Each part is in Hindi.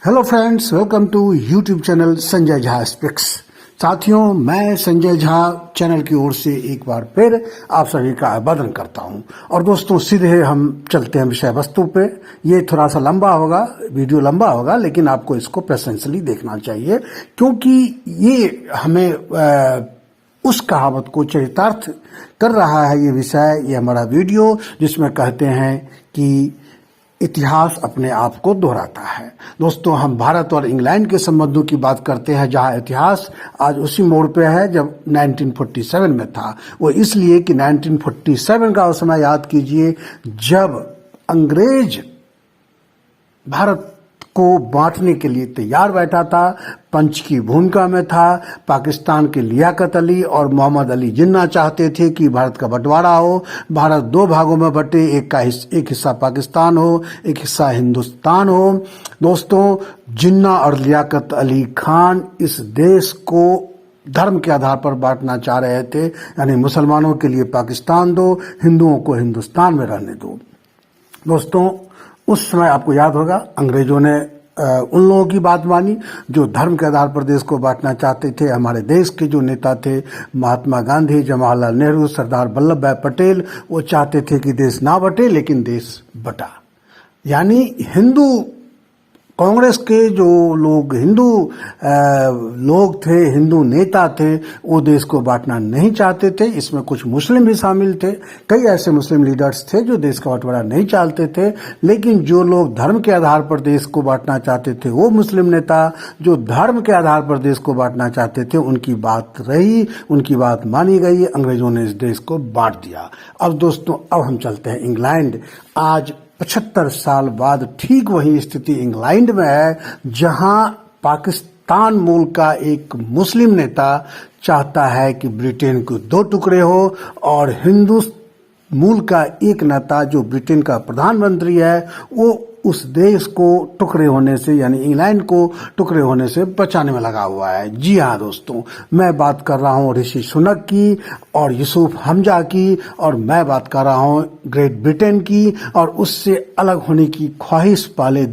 Hello friends, welcome to YouTube channel Sanjay Jha speaks. साथियों, मैं संजय झा चैनल की ओर से एक बार फिर आप सभी का अभिवादन करता हूं। और दोस्तों, सीधे हम चलते हैं विषय वस्तु पे। ये थोड़ा सा लंबा होगा, वीडियो लंबा होगा, लेकिन आपको इसको पेशेंसली देखना चाहिए, क्योंकि ये हमें उस कहावत को चरितार्थ कर रहा है। ये विषय, ये हमारा वीडियो, जिसमें कहते हैं कि इतिहास अपने आप को दोहराता है। दोस्तों, हम भारत और इंग्लैंड के संबंधों की बात करते हैं, जहां इतिहास आज उसी मोड़ पे है जब 1947 में था। वो इसलिए कि 1947 का उस समय याद कीजिए, जब अंग्रेज भारत को बांटने के लिए तैयार बैठा था, पंच की भूमिका में था। पाकिस्तान के लियाकत अली और मोहम्मद अली जिन्ना चाहते थे कि भारत का बंटवारा हो, भारत दो भागों में बटे, एक हिस्सा पाकिस्तान हो, एक हिस्सा हिंदुस्तान हो। दोस्तों, जिन्ना और लियाकत अली खान इस देश को धर्म के आधार पर बांटना चाह रहे थे, यानी मुसलमानों के लिए पाकिस्तान दो, हिंदुओं को हिंदुस्तान में रहने दो। दोस्तों, उस समय आपको याद होगा, अंग्रेजों ने उन लोगों की बात मानी जो धर्म के आधार पर देश को बांटना चाहते थे। हमारे देश के जो नेता थे, महात्मा गांधी, जवाहरलाल नेहरू, सरदार वल्लभ भाई पटेल, वो चाहते थे कि देश ना बटे, लेकिन देश बटा। यानी हिंदू कांग्रेस के जो लोग हिंदू लोग थे, हिंदू नेता थे, वो देश को बांटना नहीं चाहते थे। इसमें कुछ मुस्लिम भी शामिल थे। कई ऐसे मुस्लिम लीडर्स थे जो देश का बंटवारा नहीं चाहते थे। लेकिन जो लोग धर्म के आधार पर देश को बांटना चाहते थे, वो मुस्लिम नेता जो धर्म के आधार पर देश को बांटना चाहते थे, उनकी बात रही, उनकी बात मानी गई। अंग्रेजों ने इस देश को बांट दिया। अब दोस्तों, अब हम चलते हैं इंग्लैंड। आज 75 साल बाद ठीक वही स्थिति इंग्लैंड में है, जहां पाकिस्तान मूल का एक मुस्लिम नेता चाहता है कि ब्रिटेन को दो टुकड़े हो, और हिंदू मूल का एक नेता जो ब्रिटेन का प्रधानमंत्री है, वो उस देश को टुकड़े होने से, यानी इंग्लैंड को टुकड़े होने से बचाने में लगा हुआ है। जी हाँ दोस्तों, मैं बात कर रहा हूँ ऋषि सुनक की और यूसुफ हमजा की, और मैं बात कर रहा हूँ ग्रेट ब्रिटेन की और उससे अलग होने की ख्वाहिश वाले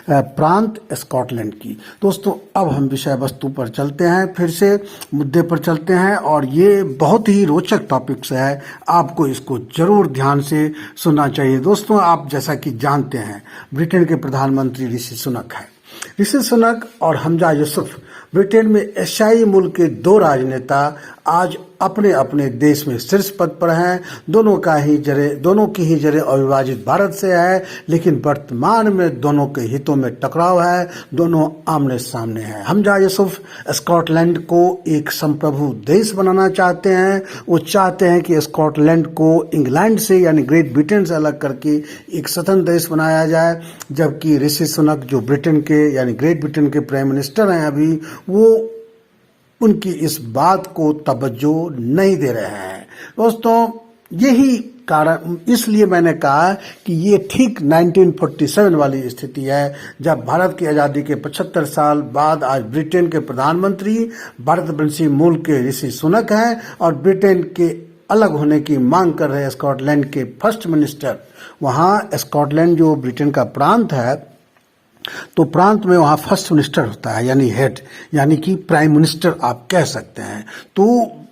प्रांत स्कॉटलैंड की। दोस्तों, अब हम विषय वस्तु पर चलते हैं, फिर से मुद्दे पर चलते हैं, और ये बहुत ही रोचक टॉपिक्स है। आपको इसको जरूर ध्यान से सुनना चाहिए। दोस्तों, आप जैसा कि जानते हैं, ब्रिटेन के प्रधानमंत्री ऋषि सुनक है। ऋषि सुनक और हमजा यूसुफ ब्रिटेन में एशियाई मूल के दो राजनेता आज अपने अपने देश में शीर्ष पद पर हैं। दोनों की ही जड़ें अविभाजित भारत से है, लेकिन वर्तमान में दोनों के हितों में टकराव है, दोनों आमने सामने हैं। हमजा यूसुफ स्कॉटलैंड को एक संप्रभु देश बनाना चाहते हैं। वो चाहते हैं कि स्कॉटलैंड को इंग्लैंड से, यानी ग्रेट ब्रिटेन से अलग करके एक स्वतंत्र देश बनाया जाए, जबकि ऋषि सुनक जो ब्रिटेन के, यानी ग्रेट ब्रिटेन के प्राइम मिनिस्टर हैं अभी, वो उनकी इस बात को तवज्जो नहीं दे रहे हैं। दोस्तों, यही कारण, इसलिए मैंने कहा कि ये ठीक 1947 वाली स्थिति है, जब भारत की आज़ादी के 75 साल बाद आज ब्रिटेन के प्रधानमंत्री भारतवंशी मूल के ऋषि सुनक हैं, और ब्रिटेन के अलग होने की मांग कर रहे स्कॉटलैंड के फर्स्ट मिनिस्टर। वहाँ स्कॉटलैंड जो ब्रिटेन का प्रांत है, तो प्रांत में वहाँ फर्स्ट मिनिस्टर होता है, यानी हेड, यानी कि प्राइम मिनिस्टर आप कह सकते हैं। तो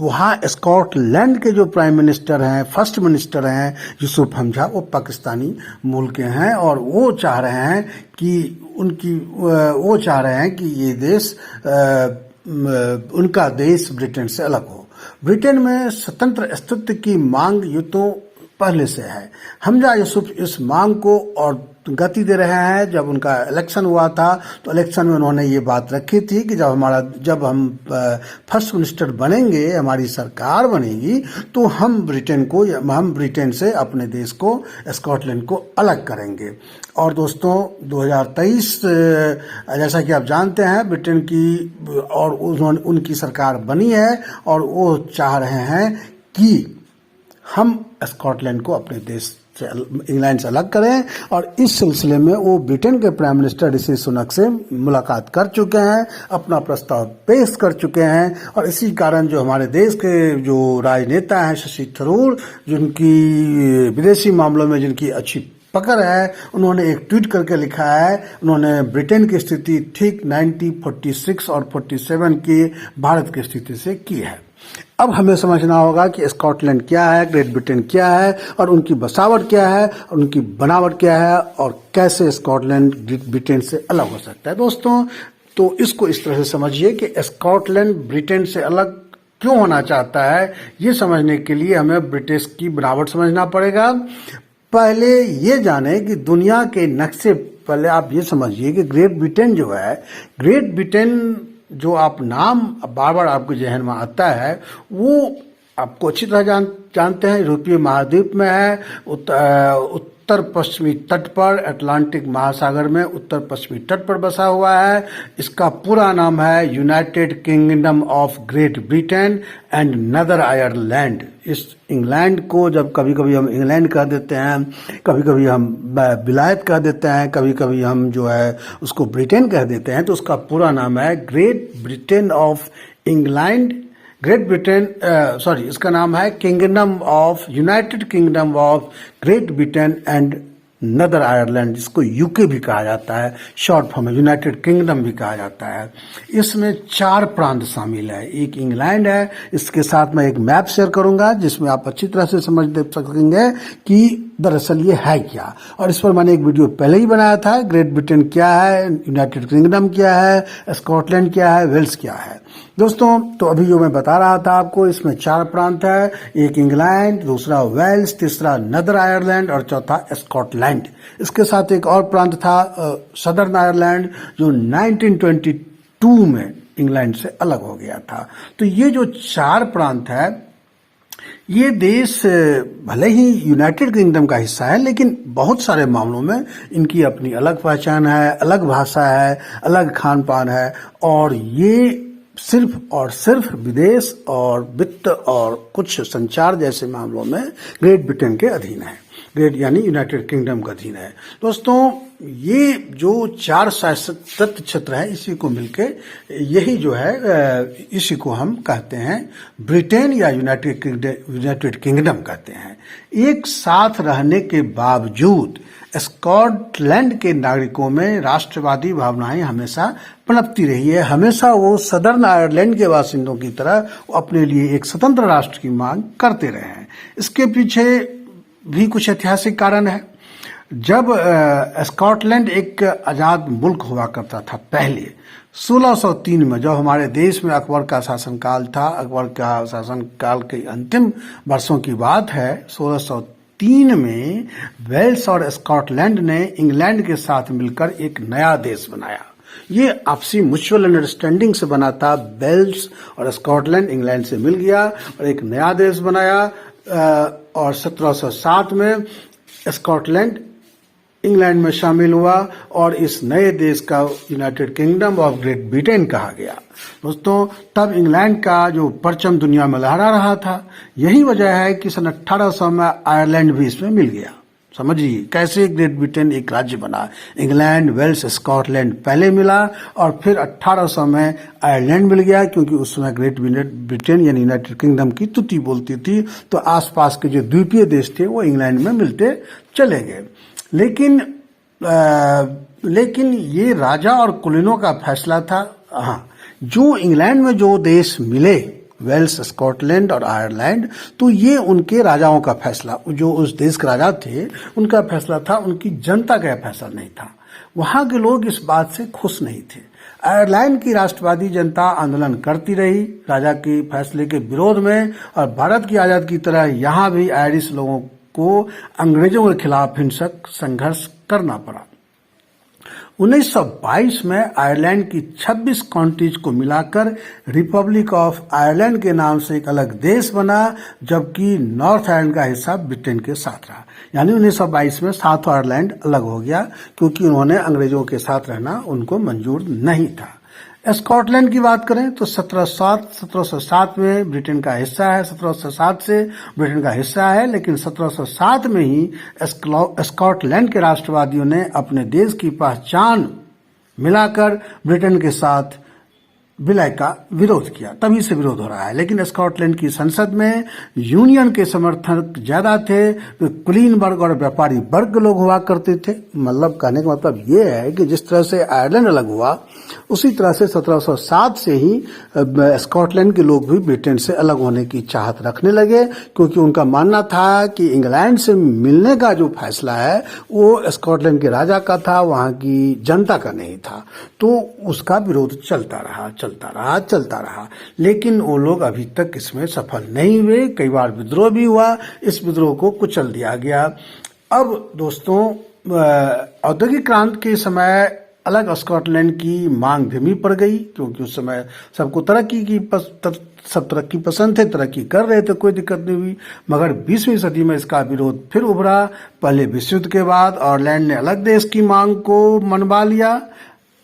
वहाँ स्कॉटलैंड के जो प्राइम मिनिस्टर हैं, फर्स्ट मिनिस्टर हैं यूसुफ हमजा, वो पाकिस्तानी मूल के हैं, और वो चाह रहे हैं कि ये देश, उनका देश ब्रिटेन से अलग हो। ब्रिटेन में स्वतंत्र अस्तित्व की मांग युद्धों पहले से है। हमजा यूसुफ इस मांग को और गति दे रहे हैं। जब उनका इलेक्शन हुआ था, तो इलेक्शन में उन्होंने ये बात रखी थी कि जब हम फर्स्ट मिनिस्टर बनेंगे, हमारी सरकार बनेगी, तो हम ब्रिटेन से अपने देश को, स्कॉटलैंड को अलग करेंगे। और दोस्तों, 2023 जैसा कि आप जानते हैं, ब्रिटेन की और उनकी सरकार बनी है, और वो चाह रहे हैं कि हम स्कॉटलैंड को अपने देश से, इंग्लैंड से अलग करें। और इस सिलसिले में वो ब्रिटेन के प्राइम मिनिस्टर ऋषि सुनक से मुलाकात कर चुके हैं, अपना प्रस्ताव पेश कर चुके हैं। और इसी कारण जो हमारे देश के जो राजनेता हैं, शशि थरूर, जिनकी विदेशी मामलों में जिनकी अच्छी पकड़ है, उन्होंने एक ट्वीट करके लिखा है, उन्होंने ब्रिटेन की स्थिति ठीक 1946 और 47 की भारत की स्थिति से की है। अब हमें समझना होगा कि स्कॉटलैंड क्या है, ग्रेट ब्रिटेन क्या है, और उनकी बसावट क्या है, और उनकी बनावट क्या है, और कैसे स्कॉटलैंड ग्रेट ब्रिटेन से अलग हो सकता है। दोस्तों, तो इसको इस तरह से समझिए कि स्कॉटलैंड ब्रिटेन से अलग क्यों होना चाहता है, ये समझने के लिए हमें ब्रिटिश की बनावट समझना पड़ेगा। पहले ये जाने कि दुनिया के नक्शे, पहले आप ये समझिए कि ग्रेट ब्रिटेन जो है, ग्रेट ब्रिटेन जो आप नाम बार बार आपके जहन में आता है, वो आपको अच्छी तरह जानते हैं, यूरोपीय महाद्वीप में है, उत्तर पश्चिमी तट पर, अटलांटिक महासागर में उत्तर पश्चिमी तट पर बसा हुआ है। इसका पूरा नाम है United kingdom of great Britain and नदर आयरलैंड। इस इंग्लैंड को जब कभी कभी हम इंग्लैंड कह देते हैं, कभी कभी हम विलायत कह देते हैं, कभी कभी हम जो है उसको ब्रिटेन कह देते हैं, तो उसका पूरा नाम है great Britain of England, great Britain, इसका नाम है kingdom of, United kingdom of great Britain and नदर आयरलैंड, जिसको यूके भी कहा जाता है, शॉर्ट फॉर्म में यूनाइटेड किंगडम भी कहा जाता है। इसमें 4 प्रांत शामिल है। एक इंग्लैंड है, इसके साथ मैं एक मैप शेयर करूंगा जिसमें आप अच्छी तरह से समझ सकेंगे कि दरअसल ये है क्या, और इस पर मैंने एक वीडियो पहले ही बनाया था। ग्रेट ब्रिटेन क्या है, यूनाइटेड किंगडम क्या है, स्कॉटलैंड क्या है, वेल्स क्या है। दोस्तों, तो अभी जो मैं बता रहा था आपको, इसमें 4 प्रांत है। एक इंग्लैंड, दूसरा वेल्स, तीसरा नदर आयरलैंड और चौथा स्कॉटलैंड। इसके साथ एक और प्रांत था सदर्न आयरलैंड, जो 1922 में इंग्लैंड से अलग हो गया था। तो ये जो 4 प्रांत है, ये देश भले ही यूनाइटेड किंगडम का हिस्सा है, लेकिन बहुत सारे मामलों में इनकी अपनी अलग पहचान है, अलग भाषा है, अलग खान पान है, और ये सिर्फ और सिर्फ विदेश और वित्त और कुछ संचार जैसे मामलों में ग्रेट ब्रिटेन के अधीन है, ग्रेट यानी यूनाइटेड किंगडम का अधीन है। दोस्तों, ये जो 4 शासित क्षेत्र है, इसी को मिलके यही जो है, इसी को हम कहते हैं ब्रिटेन या यूनाइटेड किंगडम कहते हैं। एक साथ रहने के बावजूद स्कॉटलैंड के नागरिकों में राष्ट्रवादी भावनाएं हमेशा पनपती रही है। हमेशा वो सदर्न आयरलैंड के बासिंदों की तरह अपने लिए एक स्वतंत्र राष्ट्र की मांग करते रहे हैं। इसके पीछे भी कुछ ऐतिहासिक कारण है। जब स्कॉटलैंड एक आजाद मुल्क हुआ करता था पहले, 1603 में, जब हमारे देश में अकबर का शासनकाल था, अकबर का शासनकाल के अंतिम वर्षों की बात है, 1603 में वेल्स और स्कॉटलैंड ने इंग्लैंड के साथ मिलकर एक नया देश बनाया। ये आपसी म्यूचुअल अंडरस्टैंडिंग से बना था। वेल्स और स्कॉटलैंड इंग्लैंड से मिल गया और एक नया देश बनाया, और 1707 में स्कॉटलैंड इंग्लैंड में शामिल हुआ और इस नए देश का United kingdom of great Britain कहा गया। दोस्तों, तब इंग्लैंड का जो परचम दुनिया में लहरा रहा था, यही वजह है कि सन 1800 में आयरलैंड भी इसमें मिल गया। समझिए कैसे ग्रेट ब्रिटेन एक राज्य बना। इंग्लैंड, वेल्स, स्कॉटलैंड पहले मिला और फिर 1800 में आयरलैंड मिल गया, क्योंकि उस समय ग्रेट ब्रिटेन यानी यूनाइटेड किंगडम की तुति बोलती थी, तो आसपास के जो द्वीपीय देश थे वो इंग्लैंड में मिलते चले गए। लेकिन ये राजा और कुलीनों का फैसला था। हाँ, जो इंग्लैंड में जो देश मिले, वेल्स, स्कॉटलैंड और आयरलैंड, तो ये उनके राजाओं का फैसला, जो उस देश के राजा थे उनका फैसला था, उनकी जनता का फैसला नहीं था। वहां के लोग इस बात से खुश नहीं थे। आयरलैंड की राष्ट्रवादी जनता आंदोलन करती रही राजा के फैसले के विरोध में, और भारत की आजादी की तरह यहाँ भी आयरिश लोगों को अंग्रेजों के खिलाफ हिंसक संघर्ष करना पड़ा। 1922 में आयरलैंड की 26 काउंटीज को मिलाकर रिपब्लिक ऑफ आयरलैंड के नाम से एक अलग देश बना, जबकि नॉर्थ आयरलैंड का हिस्सा ब्रिटेन के साथ रहा। यानी 1922 में साउथ आयरलैंड अलग हो गया, क्योंकि उन्होंने अंग्रेजों के साथ रहना उनको मंजूर नहीं था। स्कॉटलैंड की बात करें तो 1707 में ब्रिटेन का हिस्सा है, 1707 से ब्रिटेन का हिस्सा है, लेकिन 1707 में ही स्कॉटलैंड के राष्ट्रवादियों ने अपने देश की पहचान मिलाकर ब्रिटेन के साथ विलय का विरोध किया, तभी से विरोध हो रहा है। लेकिन स्कॉटलैंड की संसद में यूनियन के समर्थक ज्यादा थे, तो कुलीन वर्ग और व्यापारी वर्ग लोग हुआ करते थे। मतलब कहने का मतलब ये है कि जिस तरह से आयरलैंड अलग हुआ, उसी तरह से 1707 से ही स्कॉटलैंड के लोग भी ब्रिटेन से अलग होने की चाहत रखने लगे, क्योंकि उनका मानना था कि इंग्लैंड से मिलने का जो फैसला है वो स्कॉटलैंड के राजा का था, वहां की जनता का नहीं था। तो उसका विरोध चलता रहा। लेकिन वो लोग अभी तक इसमें सफल नहीं हुए। कई बार विद्रोह भी हुआ, इस विद्रोह को कुचल दिया गया। अब दोस्तों, औद्योगिक क्रांति के समय अलग स्कॉटलैंड की मांग धीमी पड़ गई, क्योंकि उस समय सबको सब तरक्की पसंद थे, तरक्की कर रहे थे, कोई दिक्कत नहीं हुई। मगर 20वीं सदी में इसका विरोध फिर उभरा। पहले विश्व युद्ध के बाद आयरलैंड ने अलग देश की मांग को मनवा लिया,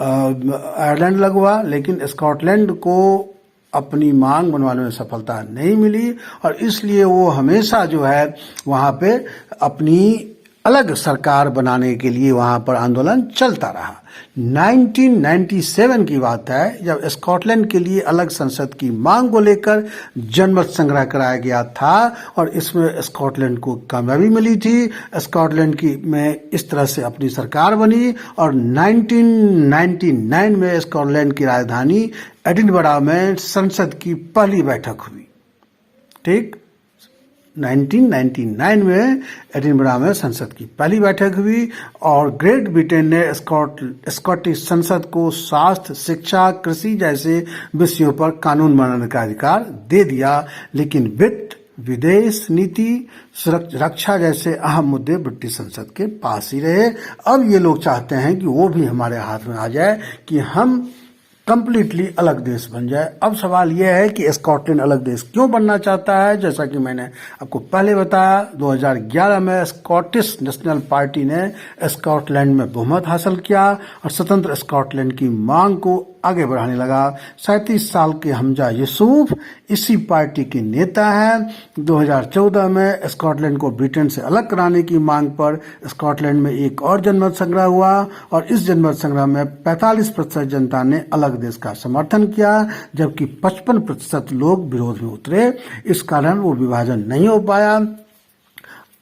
आयरलैंड अलग हुआ, लेकिन स्कॉटलैंड को अपनी मांग मनवाने में सफलता नहीं मिली, और इसलिए वो हमेशा जो है वहां पे अपनी अलग सरकार बनाने के लिए वहां पर आंदोलन चलता रहा। 1997 की बात है, जब स्कॉटलैंड के लिए अलग संसद की मांग को लेकर जनमत संग्रह कराया गया था, और इसमें स्कॉटलैंड को कामयाबी मिली थी। स्कॉटलैंड की में इस तरह से अपनी सरकार बनी, और 1999 में स्कॉटलैंड की राजधानी एडिनबरा में संसद की पहली बैठक हुई। ठीक, 1999 में एडिनबरा में संसद की पहली बैठक हुई, और ग्रेट ब्रिटेन ने स्कॉटिश संसद को स्वास्थ्य, शिक्षा, कृषि जैसे विषयों पर कानून बनाने का अधिकार दे दिया। लेकिन वित्त, विदेश नीति, रक्षा जैसे अहम मुद्दे ब्रिटिश संसद के पास ही रहे। अब ये लोग चाहते हैं कि वो भी हमारे हाथ में आ जाए, कि हम कंप्लीटली अलग देश बन जाए। अब सवाल यह है कि स्कॉटलैंड अलग देश क्यों बनना चाहता है। जैसा कि मैंने आपको पहले बताया, 2011 में स्कॉटिश नेशनल पार्टी ने स्कॉटलैंड में बहुमत हासिल किया और स्वतंत्र स्कॉटलैंड की मांग को आगे बढ़ाने लगा। 37 साल के हमजा यूसुफ इसी पार्टी के नेता हैं। 2014 में स्कॉटलैंड को ब्रिटेन से अलग कराने की मांग पर स्कॉटलैंड में एक और जनमत संग्रह हुआ, और इस जनमत संग्रह में 45% जनता ने अलग देश का समर्थन किया, जबकि 55% लोग विरोध में उतरे। इस कारण वो विभाजन नहीं हो पाया।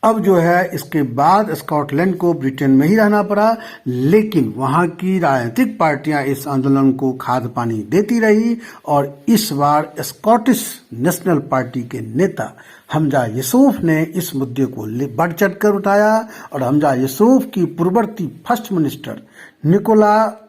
अब जो है इसके बाद स्कॉटलैंड को ब्रिटेन में ही रहना पड़ा, लेकिन वहां की राजनीतिक पार्टियां इस आंदोलन को खाद पानी देती रही, और इस बार स्कॉटिश नेशनल पार्टी के नेता हमजा यूसुफ ने इस मुद्दे को बढ़ चढ़ कर उठाया, और हमजा यूसुफ की पूर्ववर्ती फर्स्ट मिनिस्टर निकोला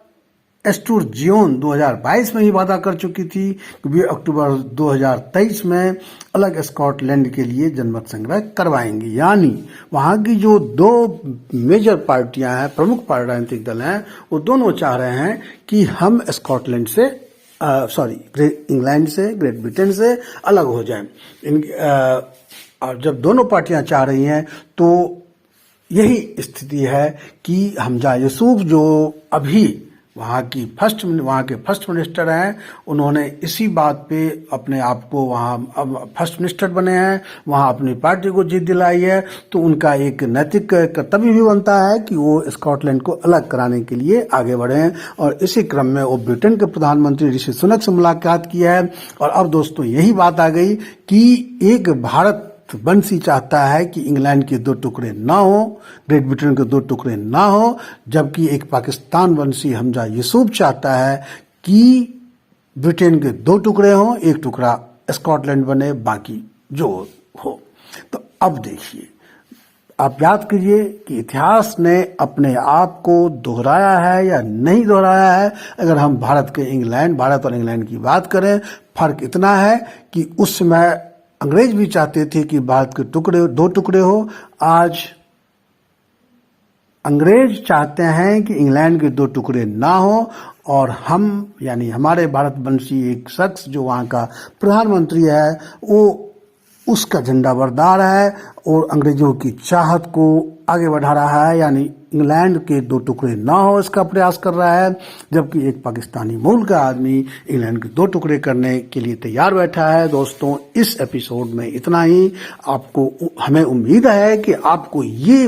स्टुर्जियोन 2022 में ही वादा कर चुकी थी कि वे अक्टूबर 2023 में अलग स्कॉटलैंड के लिए जनमत संग्रह करवाएंगी। यानी वहां की जो दो मेजर पार्टियां हैं, प्रमुख राजनीतिक दल हैं, वो दोनों चाह रहे हैं कि हम स्कॉटलैंड से इंग्लैंड से, ग्रेट ब्रिटेन से अलग हो जाएं। और जब दोनों पार्टियां चाह रही हैं, तो यही स्थिति है कि हमजा यूसुफ जो अभी वहाँ के फर्स्ट मिनिस्टर हैं, उन्होंने इसी बात पे अपने आप को वहाँ अब फर्स्ट मिनिस्टर बने हैं, वहाँ अपनी पार्टी को जीत दिलाई है। तो उनका एक नैतिक कर्तव्य भी बनता है कि वो स्कॉटलैंड को अलग कराने के लिए आगे बढ़े हैं, और इसी क्रम में वो ब्रिटेन के प्रधानमंत्री ऋषि सुनक से मुलाकात की है। और अब दोस्तों यही बात आ गई कि एक भारत वंशी चाहता है कि इंग्लैंड के दो टुकड़े ना हो, ग्रेट ब्रिटेन के दो टुकड़े ना हो, जबकि एक पाकिस्तान वंशी हमजा यूसुफ चाहता है कि ब्रिटेन के दो टुकड़े हों, एक टुकड़ा स्कॉटलैंड बने, बाकी जो हो। तो अब देखिए, आप याद कीजिए कि इतिहास ने अपने आप को दोहराया है या नहीं दोहराया है। अगर हम भारत और इंग्लैंड की बात करें, फर्क इतना है कि उस समय अंग्रेज भी चाहते थे कि भारत के दो टुकड़े हो। आज अंग्रेज चाहते हैं कि इंग्लैंड के दो टुकड़े ना हो, और हम यानी हमारे भारतवंशी एक शख्स जो वहाँ का प्रधानमंत्री है, वो उसका झंडा बरदार है और अंग्रेजों की चाहत को आगे बढ़ा रहा है, यानी इंग्लैंड के दो टुकड़े ना हो इसका प्रयास कर रहा है। जबकि एक पाकिस्तानी मूल का आदमी इंग्लैंड के दो टुकड़े करने के लिए तैयार बैठा है। दोस्तों, इस एपिसोड में इतना ही। हमें उम्मीद है कि आपको ये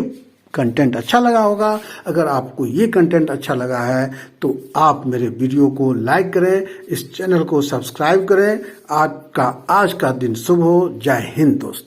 कंटेंट अच्छा लगा होगा। अगर आपको ये कंटेंट अच्छा लगा है तो आप मेरे वीडियो को लाइक करें, इस चैनल को सब्सक्राइब करें। आज का दिन शुभ हो। जय हिंद दोस्तों।